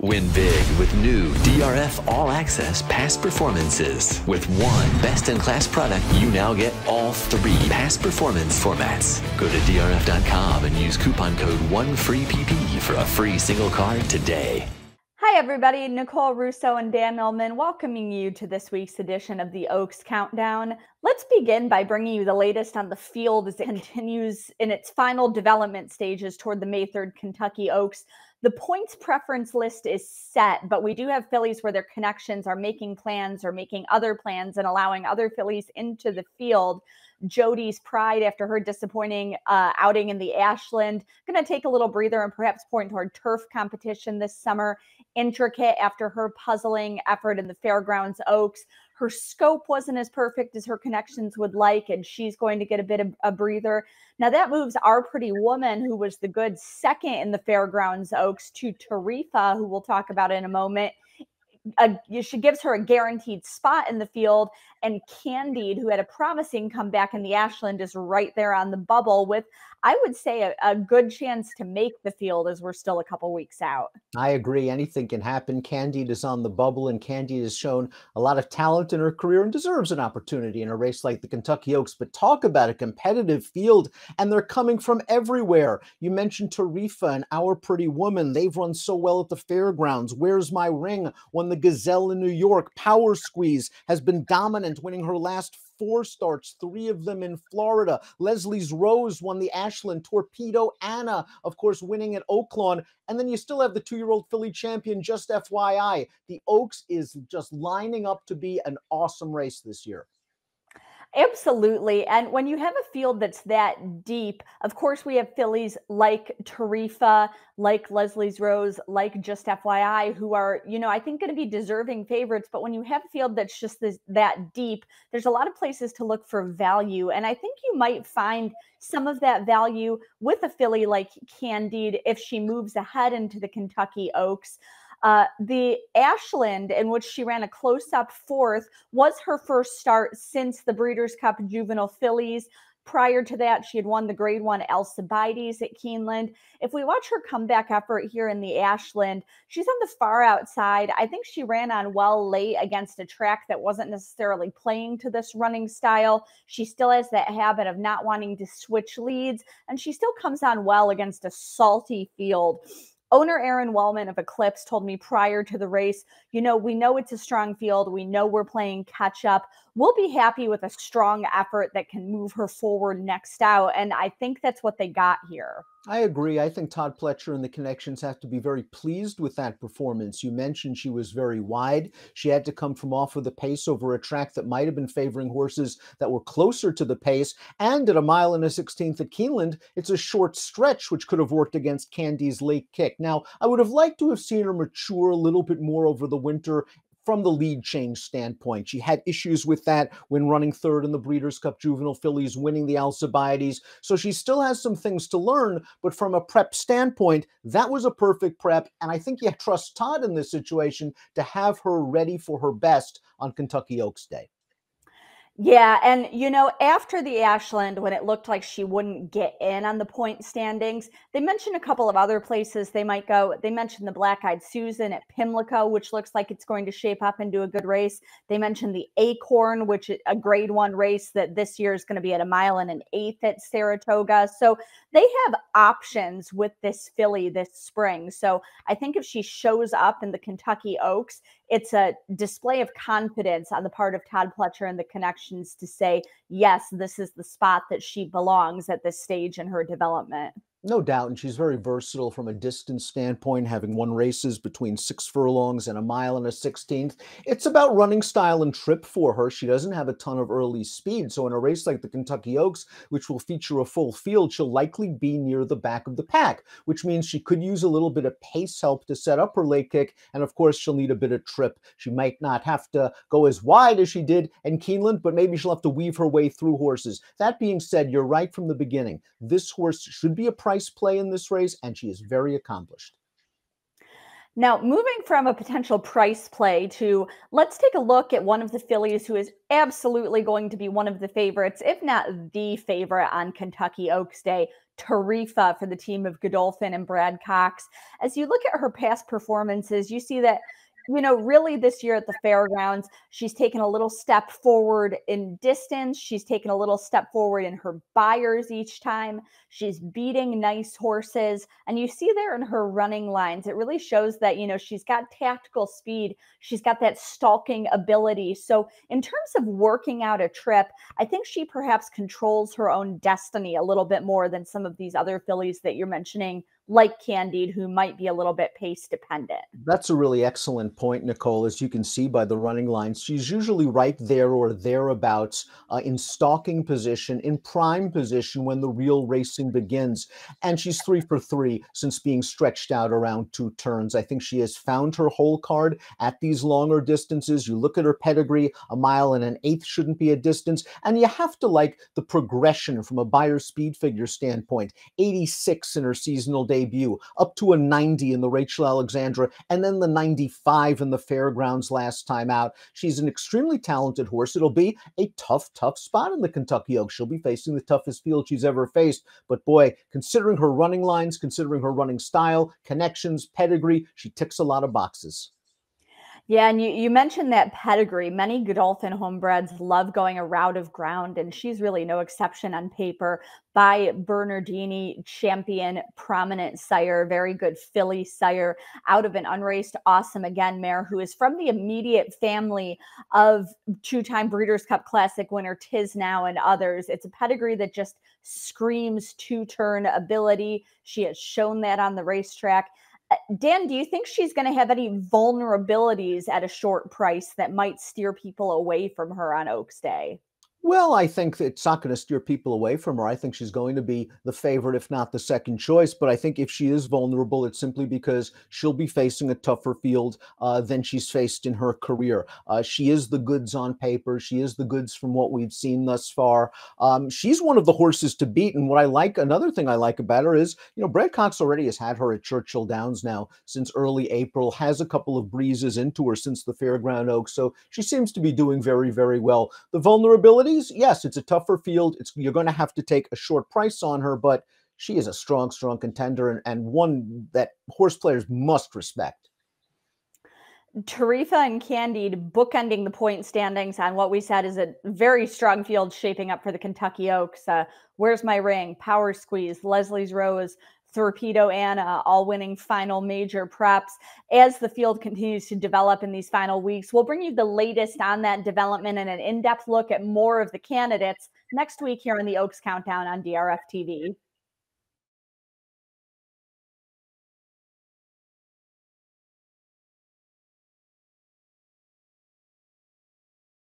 Win big with new DRF All Access past performances. With one best-in-class product, you now get all three past performance formats. Go to DRF.com and use coupon code 1FREEPP for a free single card today. Hi everybody, Nicole, Russo, and Dan Illman welcoming you to this week's edition of the Oaks Countdown. Let's begin by bringing you the latest on the field as it continues in its final development stages toward the May 3rd Kentucky Oaks. The points preference list is set, but we do have fillies where their connections are making plans or making other plans and allowing other fillies into the field. Jody's Pride, after her disappointing outing in the Ashland, going to take a little breather and perhaps point toward turf competition this summer. Intricate, after her puzzling effort in the Fairgrounds Oaks, her scope wasn't as perfect as her connections would like, and she's going to get a bit of a breather. Now that moves Our Pretty Woman, who was the good second in the Fairgrounds Oaks, to Tarifa, who we'll talk about in a moment. She gives her a guaranteed spot in the field, and Candied, who had a promising comeback in the Ashland, is right there on the bubble with, I would say, a good chance to make the field as we're still a couple weeks out. I agree. Anything can happen. Candied is on the bubble, and Candied has shown a lot of talent in her career and deserves an opportunity in a race like the Kentucky Oaks. But talk about a competitive field, and they're coming from everywhere. You mentioned Tarifa and Our Pretty Woman. They've run so well at the Fairgrounds. Where's My Ring won the Gazelle in New York. Power Squeeze has been dominant, winning her last 4 starts, 3 of them in Florida. Leslie's Rose won the Ashland. Torpedo Anna, of course, winning at Oaklawn. And then you still have the 2-year-old filly champion, Just FYI. The Oaks is just lining up to be an awesome race this year. Absolutely. And when you have a field that's that deep, of course, we have fillies like Tarifa, like Leslie's Rose, like Just FYI, who are, I think going to be deserving favorites. But when you have a field that's just that deep, there's a lot of places to look for value. And I think you might find some of that value with a filly like Candied if she moves ahead into the Kentucky Oaks. The Ashland, in which she ran a close-up 4th, was her first start since the Breeders' Cup Juvenile Fillies. Prior to that, she had won the Grade 1 Alcibiades at Keeneland. If we watch her comeback effort here in the Ashland, she's on the far outside. I think she ran on well late against a track that wasn't necessarily playing to this running style. She still has that habit of not wanting to switch leads, and she still comes on well against a salty field. Owner Aaron Wellman of Eclipse told me prior to the race, we know it's a strong field. We know we're playing catch up. We'll be happy with a strong effort that can move her forward next out. And I think that's what they got here. I agree. I think Todd Pletcher and the Connections have to be very pleased with that performance. You mentioned she was very wide. She had to come from off of the pace over a track that might have been favoring horses that were closer to the pace. And at 1 1/16 at Keeneland, it's a short stretch, which could have worked against Candy's late kick. Now, I would have liked to have seen her mature a little bit more over the winter from the lead change standpoint. She had issues with that when running 3rd in the Breeders' Cup Juvenile Fillies, winning the Alcibiades. So she still has some things to learn, but from a prep standpoint, that was a perfect prep. And I think you trust Todd in this situation to have her ready for her best on Kentucky Oaks Day. Yeah, and after the Ashland, when it looked like she wouldn't get in on the point standings, they mentioned a couple of other places they might go. They mentioned the Black-Eyed Susan at Pimlico, which looks like it's going to shape up into a good race. They mentioned the Acorn, which is a Grade 1 race that this year is going to be at 1 1/8 at Saratoga. So they have options with this filly this spring. So I think if she shows up in the Kentucky Oaks, it's a display of confidence on the part of Todd Pletcher and the Connections to say, yes, this is the spot that she belongs at this stage in her development. No doubt, and she's very versatile from a distance standpoint, having won races between 6 furlongs and 1 1/16. It's about running style and trip for her. She doesn't have a ton of early speed, so in a race like the Kentucky Oaks, which will feature a full field, she'll likely be near the back of the pack, which means she could use a little bit of pace help to set up her late kick, and of course, she'll need a bit of trip. She might not have to go as wide as she did in Keeneland, but maybe she'll have to weave her way through horses. That being said, you're right from the beginning. This horse should be a price play in this race, and she is very accomplished. Now, moving from a potential price play to, let's take a look at one of the fillies who is absolutely going to be one of the favorites, if not the favorite on Kentucky Oaks Day. Tarifa for the team of Godolphin and Brad Cox. As you look at her past performances, you see that, really this year at the fairgrounds, she's taken a little step forward in distance. She's taken a little step forward in her buyers each time. She's beating nice horses. And you see there in her running lines, it really shows that, she's got tactical speed. She's got that stalking ability. So in terms of working out a trip, I think she perhaps controls her own destiny a little bit more than some of these other fillies that you're mentioning, like Candide, who might be a little bit pace dependent. That's a really excellent point, Nicole. As you can see by the running lines, she's usually right there or thereabouts in stalking position, in prime position when the real racing begins. And she's 3 for 3 since being stretched out around 2 turns. I think she has found her hole card at these longer distances. You look at her pedigree, 1 mile and an eighth shouldn't be a distance. And you have to like the progression from a Beyer speed figure standpoint. 86 in her seasonal debut, up to a 90 in the Rachel Alexandra, and then the 95 in the fairgrounds last time out. She's an extremely talented horse. It'll be a tough spot in the Kentucky Oaks. She'll be facing the toughest field she's ever faced. But boy, considering her running lines, considering her running style, connections, pedigree, she ticks a lot of boxes. Yeah, and you mentioned that pedigree. Many Godolphin homebreds love going a route of ground, and she's really no exception on paper. By Bernardini, champion, prominent sire, very good filly sire, out of an unraced Awesome Again mare, who is from the immediate family of 2-time Breeders' Cup Classic winner Tiz Now and others. It's a pedigree that just screams 2-turn ability. She has shown that on the racetrack. Dan, do you think she's going to have any vulnerabilities at a short price that might steer people away from her on Oaks Day? Well, I think it's not going to steer people away from her. I think she's going to be the favorite, if not the second choice. But I think if she is vulnerable, it's simply because she'll be facing a tougher field than she's faced in her career. She is the goods on paper. She is the goods from what we've seen thus far. She's one of the horses to beat. And another thing I like about her is, Brad Cox already has had her at Churchill Downs now since early April, has a couple of breezes into her since the Fairground Oaks. So she seems to be doing very, very well. The vulnerability, yes, it's a tougher field. You're going to have to take a short price on her, but she is a strong contender and one that horse players must respect. Tarifa and Candide bookending the point standings on what we said is a very strong field shaping up for the Kentucky Oaks. Where's My Ring, Power Squeeze, Leslie's Rose, Torpedo Anna, all winning final major preps. As the field continues to develop in these final weeks, we'll bring you the latest on that development and an in-depth look at more of the candidates next week here on the Oaks Countdown on DRFTV.